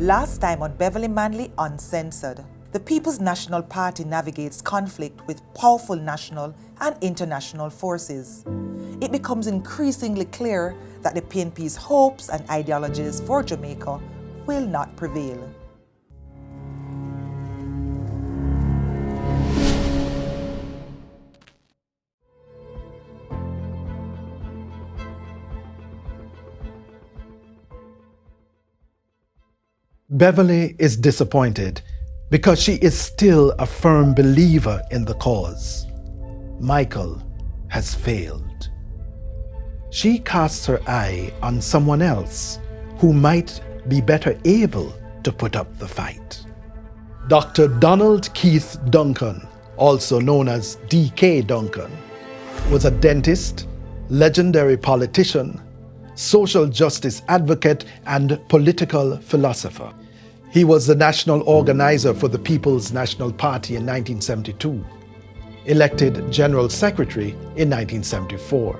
Last time on Beverley Manley Uncensored, the People's National Party navigates conflict with powerful national and international forces. It becomes increasingly clear that the PNP's hopes and ideologies for Jamaica will not prevail. Beverley is disappointed because she is still a firm believer in the cause. Michael has failed. She casts her eye on someone else who might be better able to put up the fight. Dr. Donald Keith Duncan, also known as DK Duncan, was a dentist, legendary politician, social justice advocate, and political philosopher. He was the national organizer for the People's National Party in 1972, elected General Secretary in 1974.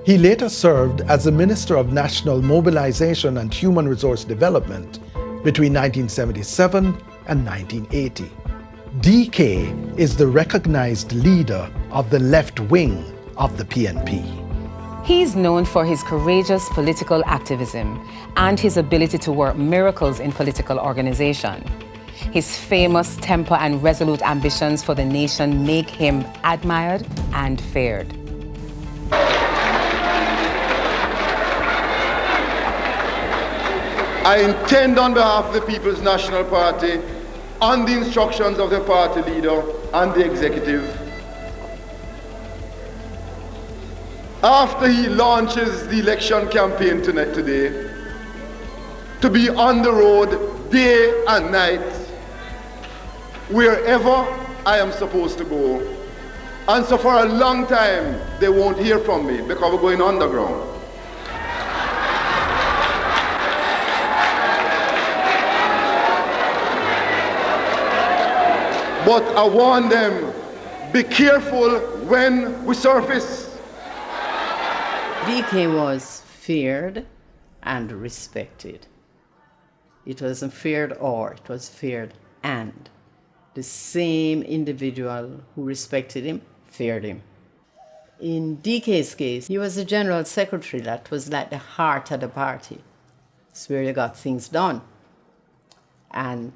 He later served as the Minister of National Mobilization and Human Resource Development between 1977 and 1980. DK is the recognized leader of the left wing of the PNP. He's known for his courageous political activism and his ability to work miracles in political organization. His famous temper and resolute ambitions for the nation make him admired and feared. I intend on behalf of the People's National Party, on the instructions of the party leader and the executive, after he launches the election campaign today, to be on the road day and night, wherever I am supposed to go. And so for a long time, they won't hear from me because we're going underground. But I warn them, be careful when we surface. DK was feared and respected. It wasn't feared or, it was feared and. The same individual who respected him, feared him. In DK's case, he was the general secretary that was like the heart of the party. It's where they got things done. And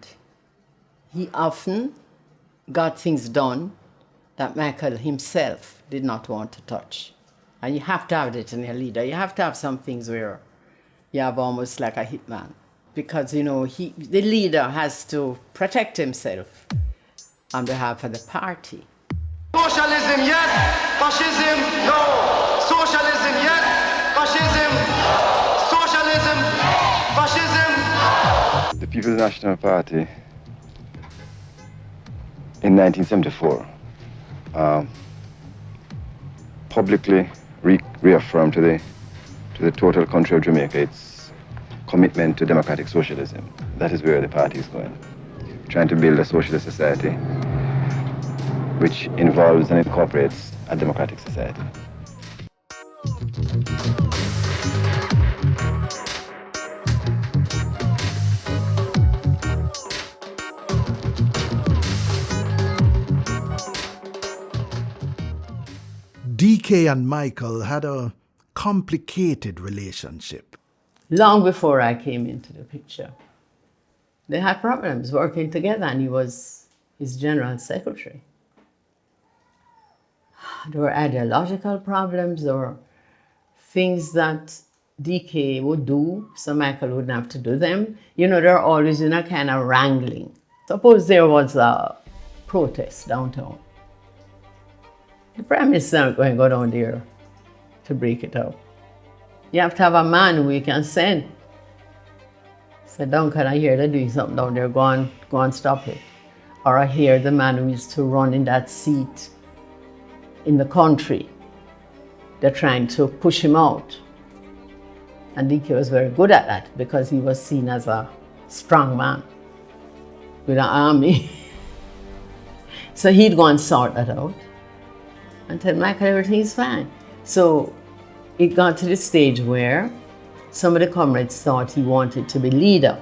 he often got things done that Michael himself did not want to touch. And you have to have it in your leader. You have to have some things where you have almost like a hitman. Because, you know, the leader has to protect himself on behalf of the party. Socialism, yes. Fascism, no. Socialism, yes. Fascism. Socialism, fascism. The People's National Party in 1974 publicly reaffirmed to the total country of Jamaica its commitment to democratic socialism. That is where the party is going. Trying to build a socialist society which involves and incorporates a democratic society. DK and Michael had a complicated relationship. Long before I came into the picture, they had problems working together, and he was his general secretary. There were ideological problems, there were things that DK would do, so Michael wouldn't have to do them. You know, they're always in a kind of wrangling. Suppose there was a protest downtown. The Prime Minister is not going to go down there to break it up. You have to have a man who you can send. Say, Duncan, I hear they're doing something down there, go and stop it. Or I hear the man who used to run in that seat in the country, they're trying to push him out. And DK was very good at that because he was seen as a strong man with an army. So he'd go and sort that out and tell Michael everything's fine. So it got to the stage where some of the comrades thought he wanted to be leader.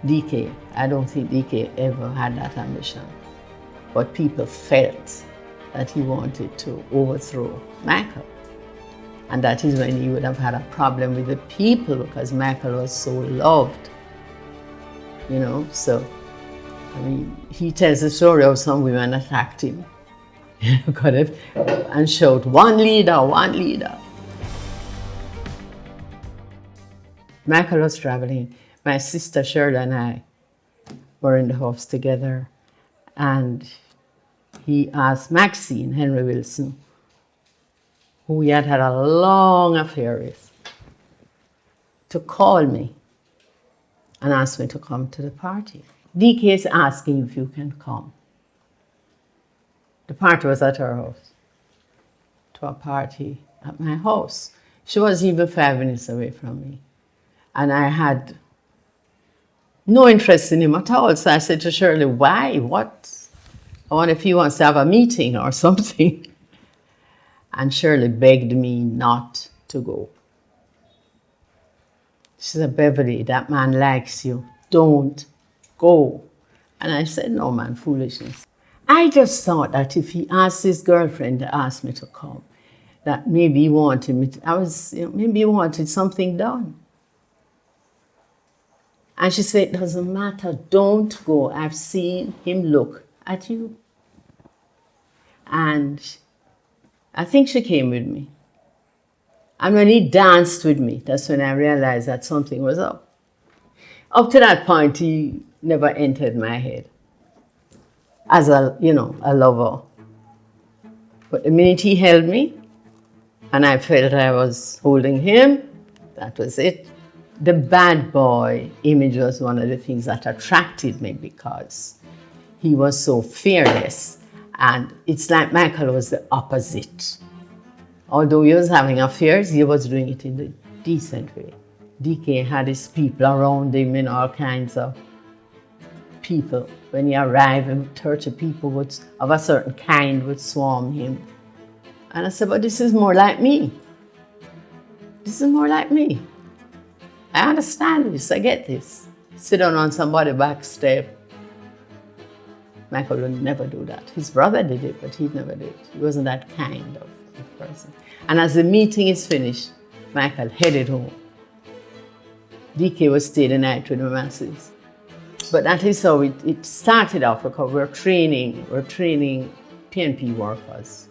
DK, I don't think DK ever had that ambition. But people felt that he wanted to overthrow Michael. And that is when he would have had a problem with the people because Michael was so loved. You know, so, I mean, he tells the story of some women attacked him. And shout, "One leader, one leader." Michael was traveling. My sister Shirley and I were in the house together, and he asked Maxine Henry Wilson, who he had had a long affair with, to call me and ask me to come to the party. DK is asking if you can come. The party was at her house, to a party at my house. She was even 5 minutes away from me. And I had no interest in him at all. So I said to Shirley, "Why? What? I wonder if he wants to have a meeting or something." And Shirley begged me not to go. She said, "Beverley, that man likes you. Don't go." And I said, "No, man, foolishness." I just thought that if he asked his girlfriend to ask me to come, that maybe he wanted me to, maybe he wanted something done. And she said, "It doesn't matter, don't go. I've seen him look at you." And I think she came with me. And when he danced with me, that's when I realized that something was up. Up to that point, he never entered my head as a lover. But the minute he held me, and I felt I was holding him, that was it. The bad boy image was one of the things that attracted me because he was so fearless. And it's like Michael was the opposite. Although he was having affairs, he was doing it in a decent way. DK had his people around him and all kinds of people. When he arrived, 30 people of a certain kind would swarm him. And I said, "But this is more like me. This is more like me. I understand this, I get this." Sit down on somebody's back step. Michael would never do that. His brother did it, but he never did. He wasn't that kind of person. And as the meeting is finished, Michael headed home. DK was staying the night with the masses. But that is how it started off, because we're training PNP workers.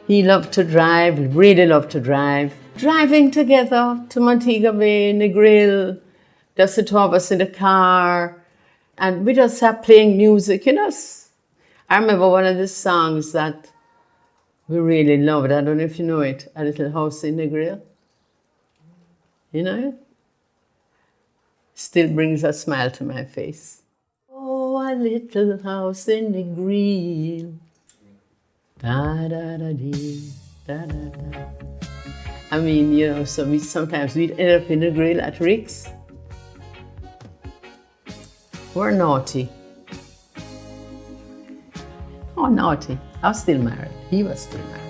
He loved to drive, really loved to drive. Driving together to Montego Bay, Negril, just the two of us in the car, and we just sat playing music, I remember one of the songs that we really loved, I don't know if you know it, A Little House in Negril. You know it? Still brings a smile to my face. Oh, a little house in Negril. Da da da dee, da da da. I mean, so sometimes we'd end up in the grill at Rick's. We're naughty. Oh, naughty. I was still married. He was still married.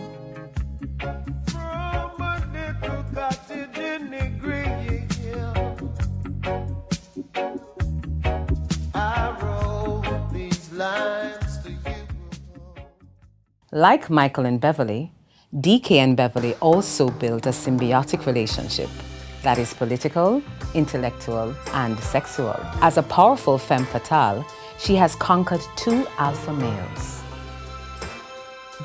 From a little cottage in Negril, I wrote these lines to you. Like Michael and Beverley, DK and Beverley also built a symbiotic relationship that is political, intellectual, and sexual. As a powerful femme fatale, she has conquered 2 alpha males.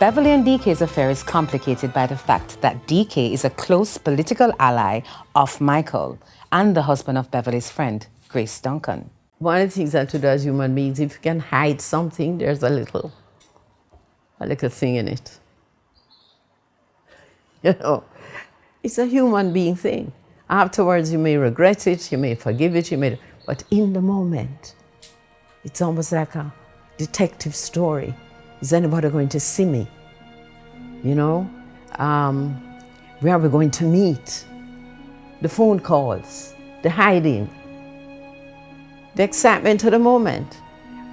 Beverley and DK's affair is complicated by the fact that DK is a close political ally of Michael and the husband of Beverley's friend, Grace Duncan. One of the things that we do as human beings, if you can hide something, there's a little thing in it. It's a human being thing. Afterwards, you may regret it, you may forgive it, but in the moment, it's almost like a detective story. Is anybody going to see me? Where are we going to meet? The phone calls, the hiding, the excitement of the moment.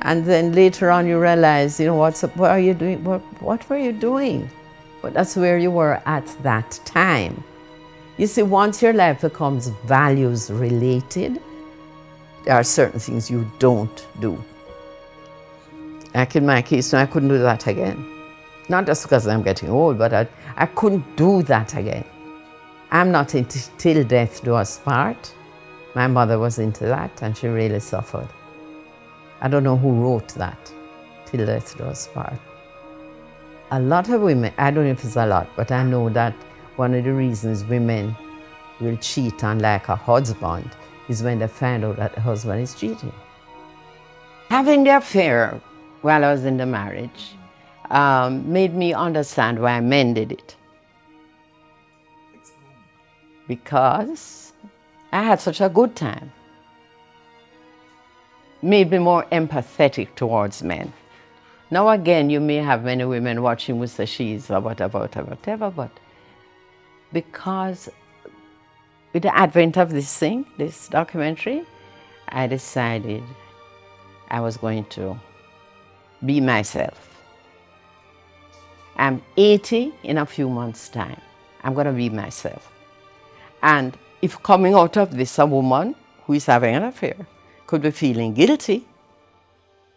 And then later on you realize, what are you doing? What were you doing? But that's where you were at that time. You see, once your life becomes values related, There are certain things you don't do. Like in my case, I couldn't do that again. Not just because I'm getting old, but I couldn't do that again. I'm not into till death do us part. My mother was into that and she really suffered. I don't know who wrote that, till death do us part. A lot of women, I don't know if it's a lot, but I know that one of the reasons women will cheat on like a husband is when they find out that the husband is cheating. Having the affair while I was in the marriage made me understand why men did it. Because I had such a good time. Made me more empathetic towards men. Now again, you may have many women watching with the she's or whatever, but because with the advent of this thing, this documentary, I decided I was going to be myself. I'm 80 in a few months' time. I'm going to be myself. And if coming out of this, a woman who is having an affair could be feeling guilty,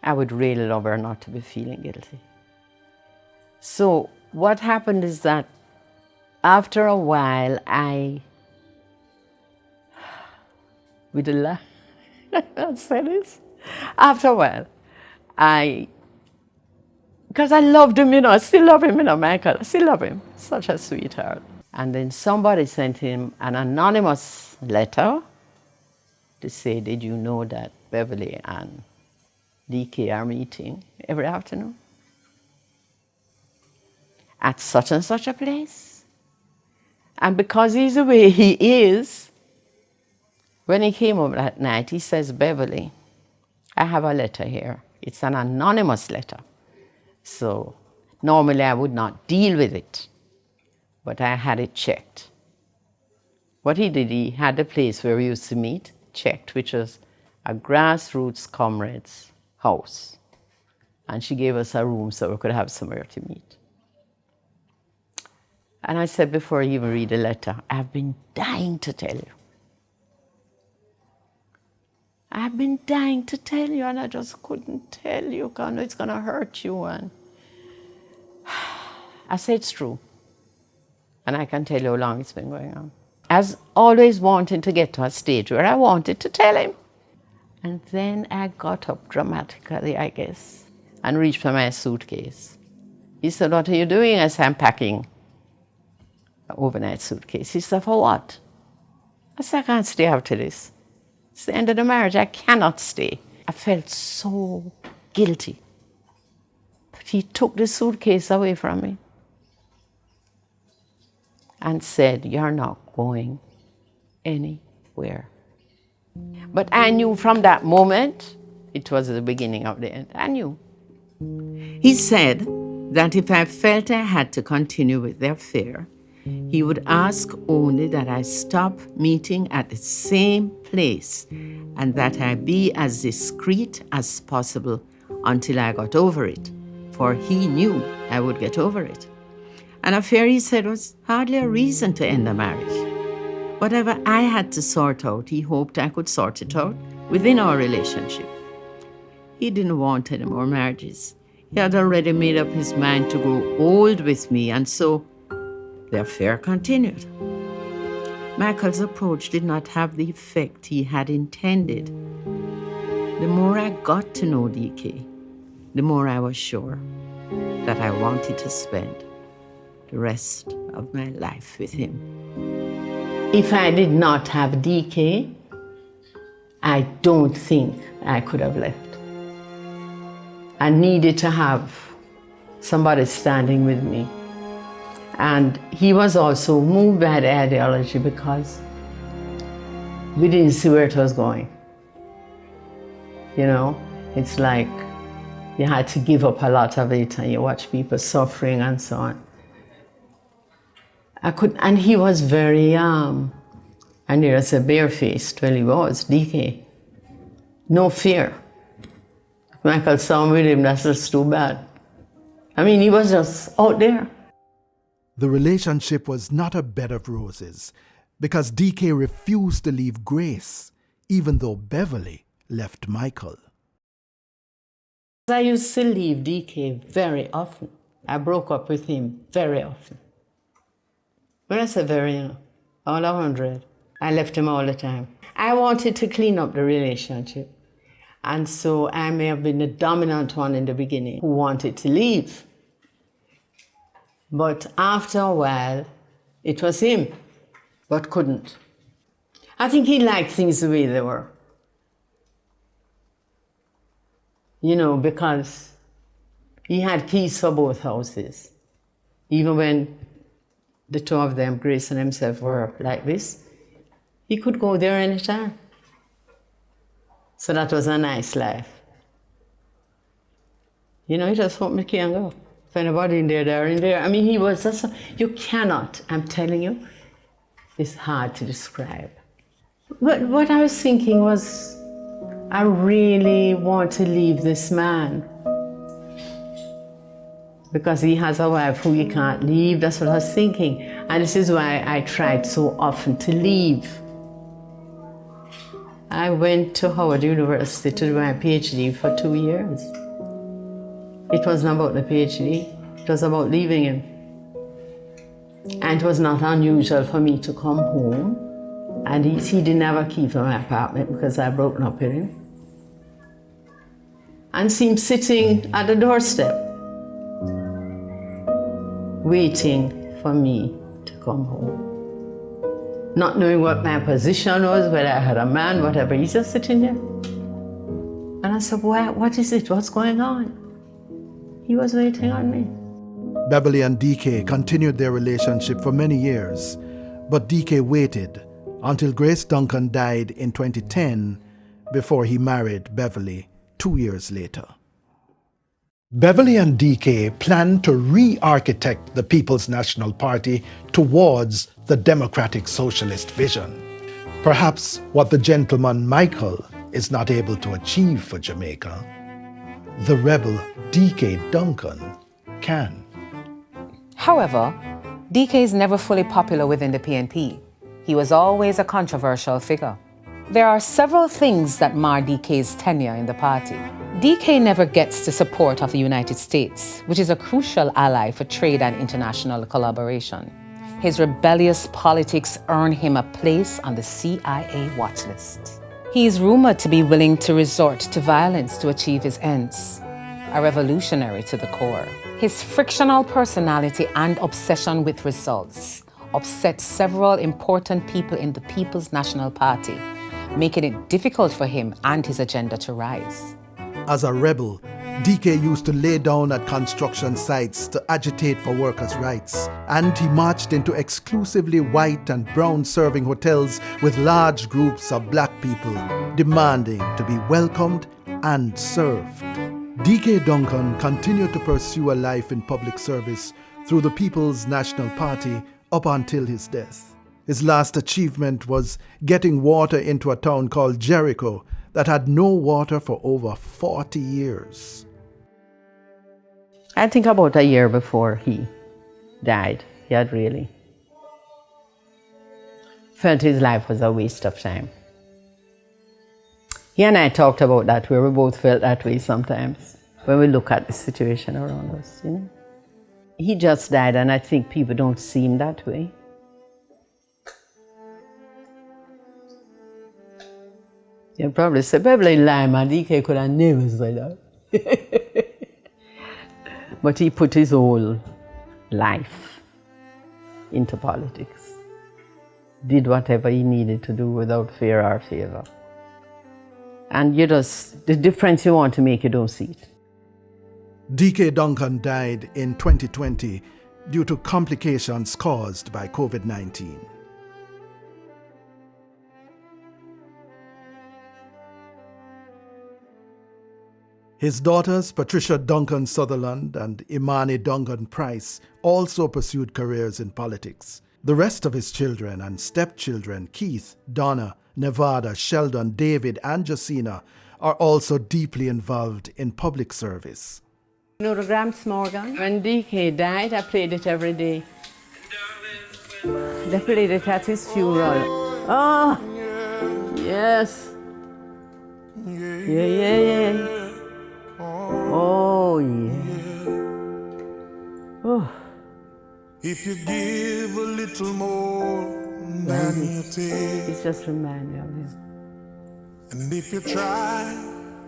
I would really love her not to be feeling guilty. So what happened is that after a while, with a laugh, I'll say this. After a while, because I loved him, I still love him, Michael, I still love him, such a sweetheart. And then somebody sent him an anonymous letter to say, did you know that Beverley and DK are meeting every afternoon at such and such a place? And because he's the way he is, when he came home that night, he says, Beverley, I have a letter here. It's an anonymous letter. So normally I would not deal with it, but I had it checked. What he did, he had the place where we used to meet checked, which was a grassroots comrade's house. And she gave us a room so we could have somewhere to meet. And I said before I even read the letter, I've been dying to tell you. I've been dying to tell you, and I just couldn't tell you because it's going to hurt you. And I said it's true. And I can tell you how long it's been going on. I was always wanting to get to a stage where I wanted to tell him. And then I got up dramatically, I guess, and reached for my suitcase. He said, what are you doing? I said, I'm packing an overnight suitcase. He said, for what? I said, I can't stay after this. It's the end of the marriage. I cannot stay. I felt so guilty. But he took the suitcase away from me and said, you're not going anywhere. But I knew from that moment, it was the beginning of the end. I knew. He said that if I felt I had to continue with the affair, he would ask only that I stop meeting at the same place and that I be as discreet as possible until I got over it, for he knew I would get over it. An affair, he said, was hardly a reason to end a marriage. Whatever I had to sort out, he hoped I could sort it out within our relationship. He didn't want any more marriages. He had already made up his mind to grow old with me, and so the affair continued. Michael's approach did not have the effect he had intended. The more I got to know DK, the more I was sure that I wanted to spend the rest of my life with him. If I did not have DK, I don't think I could have left. I needed to have somebody standing with me. And he was also moved by the ideology because we didn't see where it was going. It's like you had to give up a lot of it and you watch people suffering and so on. And he was very, and there was a bare-faced, well, he was, DK. No fear. Michael saw with him, that's just too bad. I mean, he was just out there. The relationship was not a bed of roses because DK refused to leave Grace, even though Beverley left Michael. I used to leave DK very often. I broke up with him very often. When I say very, all 100, I left him all the time. I wanted to clean up the relationship. And so I may have been the dominant one in the beginning who wanted to leave. But after a while, it was him, but couldn't. I think he liked things the way they were. You know, because he had keys for both houses. Even when the two of them, Grace and himself, were like this, he could go there anytime. So that was a nice life. You know, he just thought me can't go. If anybody in there, they're in there. I mean, he was just, you cannot, I'm telling you, it's hard to describe. But what I was thinking was, I really want to leave this man. Because he has a wife who he can't leave, that's what I was thinking. And this is why I tried so often to leave. I went to Howard University to do my PhD for 2 years. It wasn't about the PhD, it was about leaving him. And it was not unusual for me to come home, and he didn't have a key for my apartment because I broke up with him. And see him sitting at the doorstep, waiting for me to come home. Not knowing what my position was, whether I had a man, whatever, he's just sitting there. And I said, what is it? What's going on? He was waiting on me. Beverley and DK continued their relationship for many years, but DK waited until Grace Duncan died in 2010 before he married Beverley 2 years later. Beverley and DK planned to re-architect the People's National Party towards the democratic socialist vision. Perhaps what the gentleman Michael is not able to achieve for Jamaica, the rebel DK Duncan can. However, DK is never fully popular within the PNP. He was always a controversial figure. There are several things that mar DK's tenure in the party. DK never gets the support of the United States, which is a crucial ally for trade and international collaboration. His rebellious politics earn him a place on the CIA watch list. He is rumored to be willing to resort to violence to achieve his ends, a revolutionary to the core. His frictional personality and obsession with results upset several important people in the People's National Party, making it difficult for him and his agenda to rise. As a rebel, DK used to lay down at construction sites to agitate for workers' rights, and he marched into exclusively white and brown serving hotels with large groups of black people demanding to be welcomed and served. DK Duncan continued to pursue a life in public service through the People's National Party up until his death. His last achievement was getting water into a town called Jericho that had no water for over 40 years. I think about a year before he died, he had really felt his life was a waste of time. He and I talked about that, where we both felt that way sometimes when we look at the situation around us, you know. He just died, and I think people don't see him that way. You'll probably say, Beverley lied, man, DK could have never said that. But he put his whole life into politics. Did whatever he needed to do without fear or favor. And you just, the difference you want to make, you don't see it. DK Duncan died in 2020 due to complications caused by COVID-19. His daughters, Patricia Duncan Sutherland and Imani Duncan Price, also pursued careers in politics. The rest of his children and stepchildren, Keith, Donna, Nevada, Sheldon, David, and Josina, are also deeply involved in public service. You know the Gramps Morgan? When DK died, I played it every day. They played it at his funeral. Oh, yes. Yeah, yeah, yeah. Oh, yeah. Oh, If you give a little more than you take, it's just remind me of him. and if you try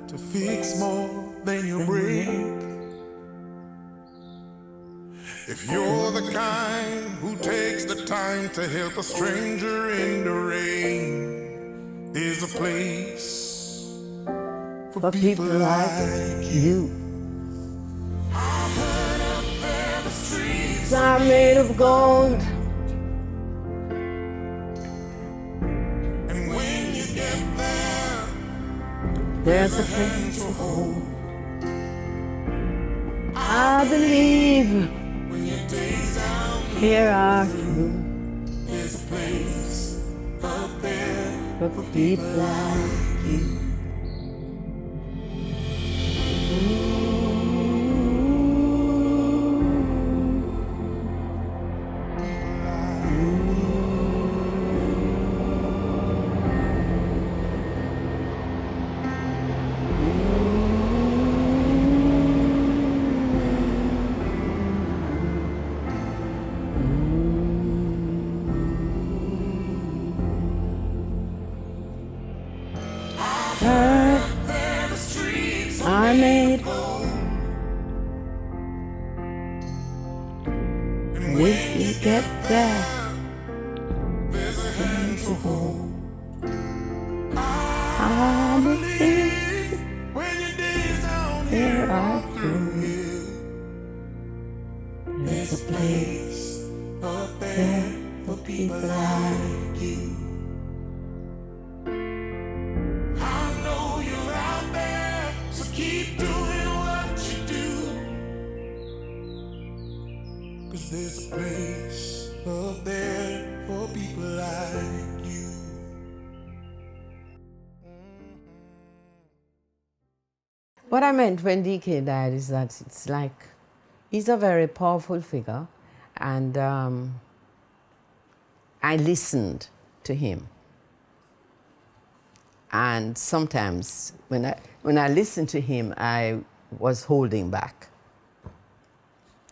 to fix more than you break, if you're the kind who takes the time to help a stranger in the rain, there's a place for people like you. Are made of gold. And when you get there, There's a place to hold. I believe when your days down here are through there's a place up there. for people like you. Are made if you get there. There's a hand to hold. I believe When your days down here are through here, there's a place up there for people like you. I know you're out there, so keep doing what you do. 'Cause there's a place up there for people like you. What I meant when DK died is that it's like he's a very powerful figure, and I listened to him. And sometimes when I listened to him, I was holding back,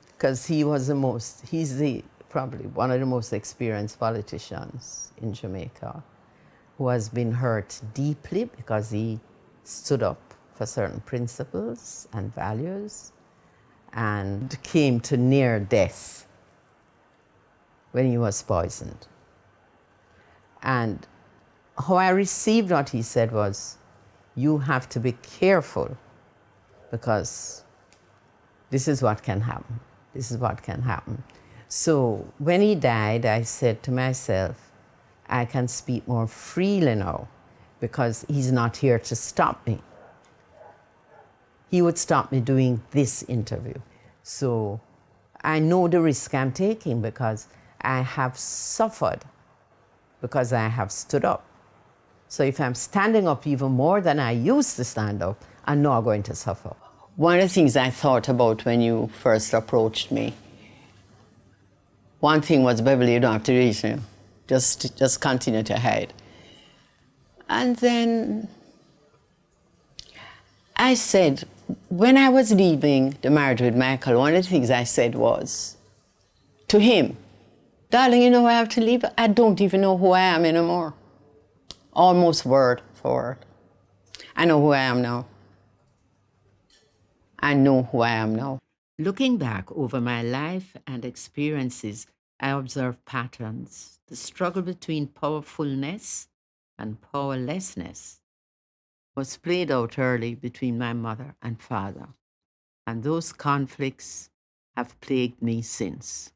because he's probably one of the most experienced politicians in Jamaica, who has been hurt deeply because he stood up for certain principles and values and came to near death when he was poisoned. And how I received what he said was, you have to be careful, because this is what can happen. This is what can happen. So when he died, I said to myself, I can speak more freely now, because he's not here to stop me. He would stop me doing this interview. So I know the risk I'm taking, because I have suffered, because I have stood up. So if I'm standing up even more than I used to stand up, I'm not going to suffer. One of the things I thought about when you first approached me, one thing was, Beverley, you don't have to do it, you know. Just continue to hide. And then I said, when I was leaving the marriage with Michael, one of the things I said was to him, darling, you know I have to leave? I don't even know who I am anymore. Almost word for word. I know who I am now. I know who I am now. Looking back over my life and experiences, I observed patterns. The struggle between powerfulness and powerlessness was played out early between my mother and father, and those conflicts have plagued me since.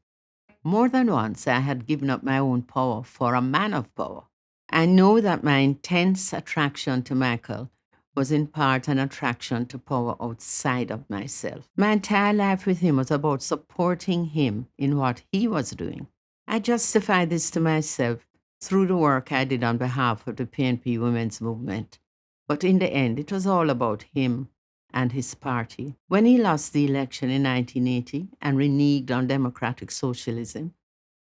More than once, I had given up my own power for a man of power. I know that my intense attraction to Michael was in part an attraction to power outside of myself. My entire life with him was about supporting him in what he was doing. I justified this to myself through the work I did on behalf of the PNP women's movement. But in the end, it was all about him and his party. When he lost the election in 1980 and reneged on democratic socialism,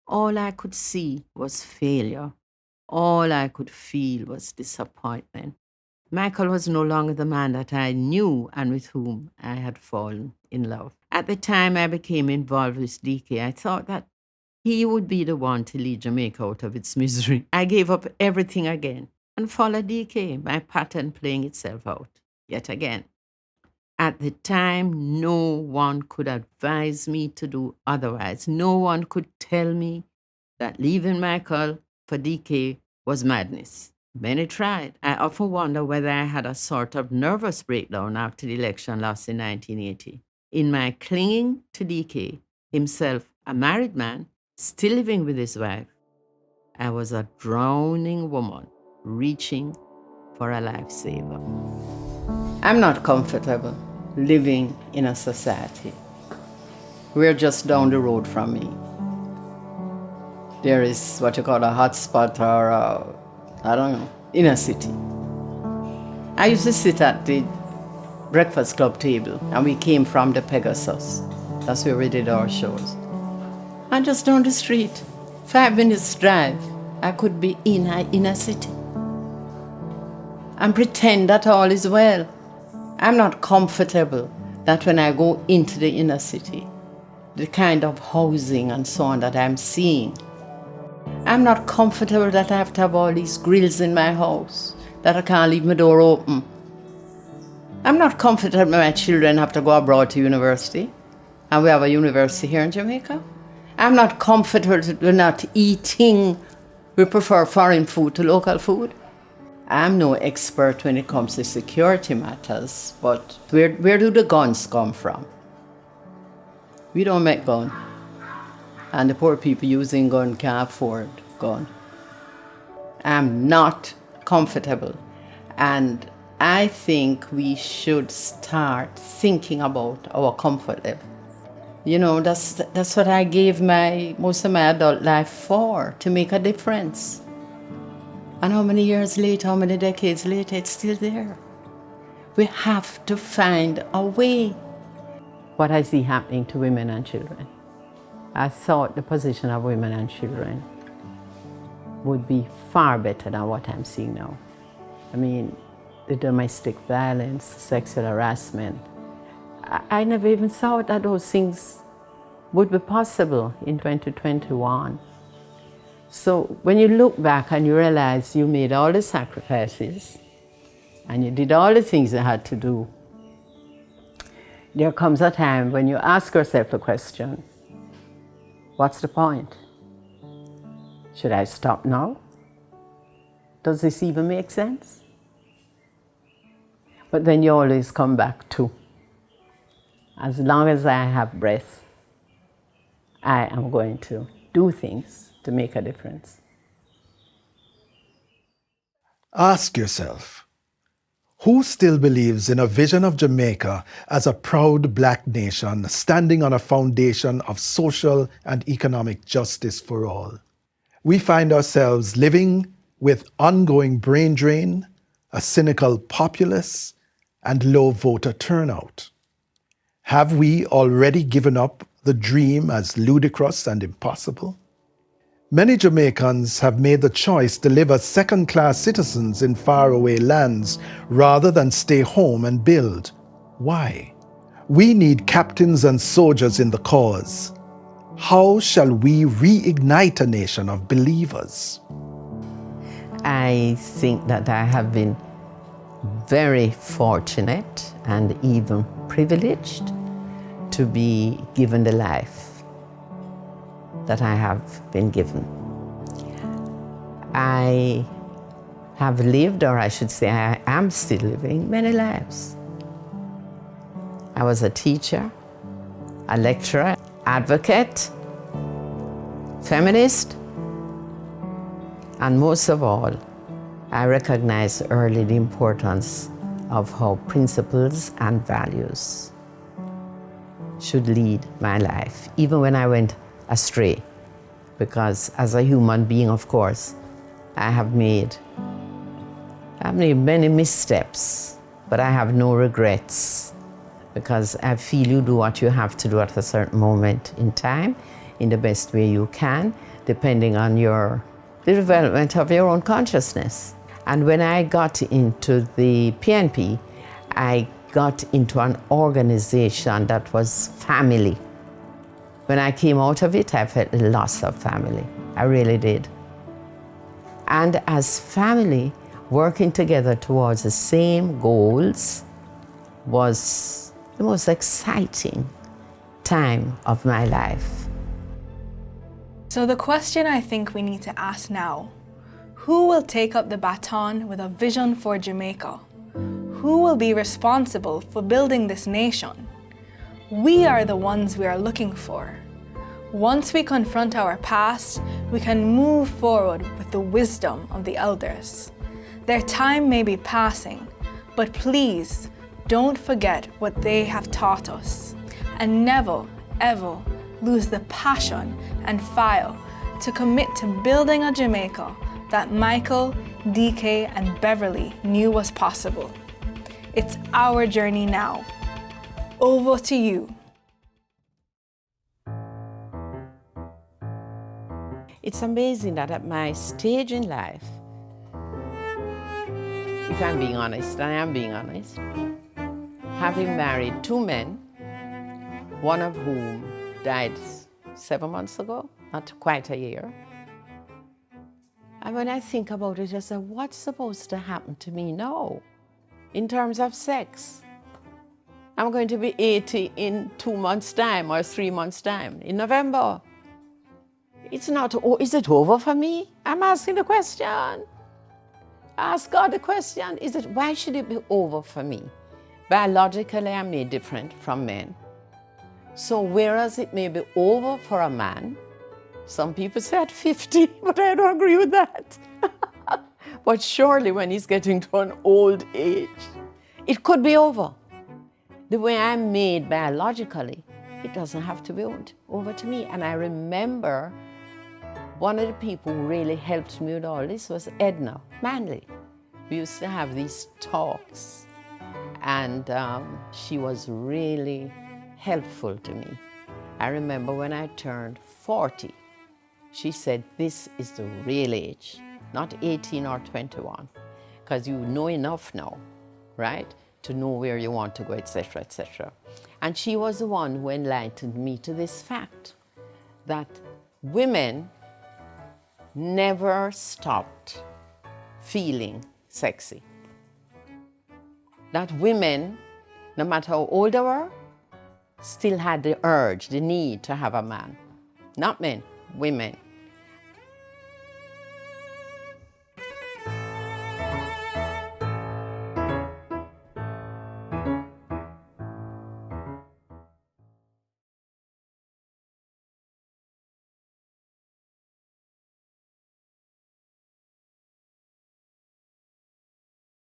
all I could see was failure. All I could feel was disappointment. Michael was no longer the man that I knew and with whom I had fallen in love. At the time I became involved with DK, I thought that he would be the one to lead Jamaica out of its misery. I gave up everything again and followed DK, my pattern playing itself out yet again. At the time, no one could advise me to do otherwise. No one could tell me that leaving Michael for DK was madness. Many tried. I often wonder whether I had a sort of nervous breakdown after the election lost in 1980. In my clinging to DK, himself a married man, still living with his wife, I was a drowning woman reaching for a lifesaver. I'm not comfortable living in a society. We're just down the road from me. There is what you call a hotspot or I don't know, inner city. I used to sit at the Breakfast Club table, and we came from the Pegasus. That's where we did our shows. And just down the street, 5 minutes drive, I could be in an inner city and pretend that all is well. I'm not comfortable that when I go into the inner city, the kind of housing and so on that I'm seeing, I'm not comfortable that I have to have all these grills in my house, that I can't leave my door open. I'm not comfortable my children have to go abroad to university, and we have a university here in Jamaica. I'm not comfortable that we're not eating. We prefer foreign food to local food. I'm no expert when it comes to security matters, but where do the guns come from? We don't make guns. And the poor people using gun can't afford gun. I'm not comfortable. And I think we should start thinking about our comfort level. You know, that's what I gave most of my adult life for, to make a difference. And how many years later, how many decades later, it's still there. We have to find a way. What I see happening to women and children, I thought the position of women and children would be far better than what I'm seeing now. I mean, the domestic violence, sexual harassment, I never even thought that those things would be possible in 2021. So when you look back and you realize you made all the sacrifices and you did all the things you had to do, there comes a time when you ask yourself the question, what's the point? Should I stop now? Does this even make sense? But then you always come back to, as long as I have breath, I am going to do things to make a difference. Ask yourself, who still believes in a vision of Jamaica as a proud black nation standing on a foundation of social and economic justice for all? We find ourselves living with ongoing brain drain, a cynical populace, and low voter turnout. Have we already given up the dream as ludicrous and impossible? Many Jamaicans have made the choice to live as second-class citizens in faraway lands rather than stay home and build. Why? We need captains and soldiers in the cause. How shall we reignite a nation of believers? I think that I have been very fortunate and even privileged to be given the life that I have been given. I have lived, or I should say I am still living, many lives. I was a teacher, a lecturer, advocate, feminist, and most of all, I recognized early the importance of how principles and values should lead my life, even when I went astray. Because as a human being, of course, I have made many missteps, but I have no regrets, because I feel you do what you have to do at a certain moment in time, in the best way you can, depending on the development of your own consciousness. And when I got into the PNP, I got into an organization that was family. When I came out of it, I felt the loss of family. I really did. And as family, working together towards the same goals was the most exciting time of my life. So the question I think we need to ask now, who will take up the baton with a vision for Jamaica? Who will be responsible for building this nation? We are the ones we are looking for. Once we confront our past, we can move forward with the wisdom of the elders. Their time may be passing, but please don't forget what they have taught us, and never, ever lose the passion and fire to commit to building a Jamaica that Michael, DK, and Beverley knew was possible. It's our journey now. Over to you. It's amazing that at my stage in life, if I'm being honest, and I am being honest, having married 2 men, one of whom died 7 months ago, not quite a year. And when I think about it, I say, what's supposed to happen to me now in terms of sex? I'm going to be 80 in 2 months' time or 3 months' time, in November. It's not, oh, is it over for me? I'm asking the question. Ask God the question, why should it be over for me? Biologically, I'm made different from men. So whereas it may be over for a man, some people say at 50, but I don't agree with that. But surely when he's getting to an old age, it could be over. The way I'm made biologically, it doesn't have to be over to me. And I remember one of the people who really helped me with all this was Edna Manley. We used to have these talks, and she was really helpful to me. I remember when I turned 40, she said, this is the real age, not 18 or 21, because you know enough now, right, to know where you want to go, etc., etc. And she was the one who enlightened me to this fact, that women never stopped feeling sexy. That women, no matter how old they were, still had the urge, the need to have a man. Not men, women.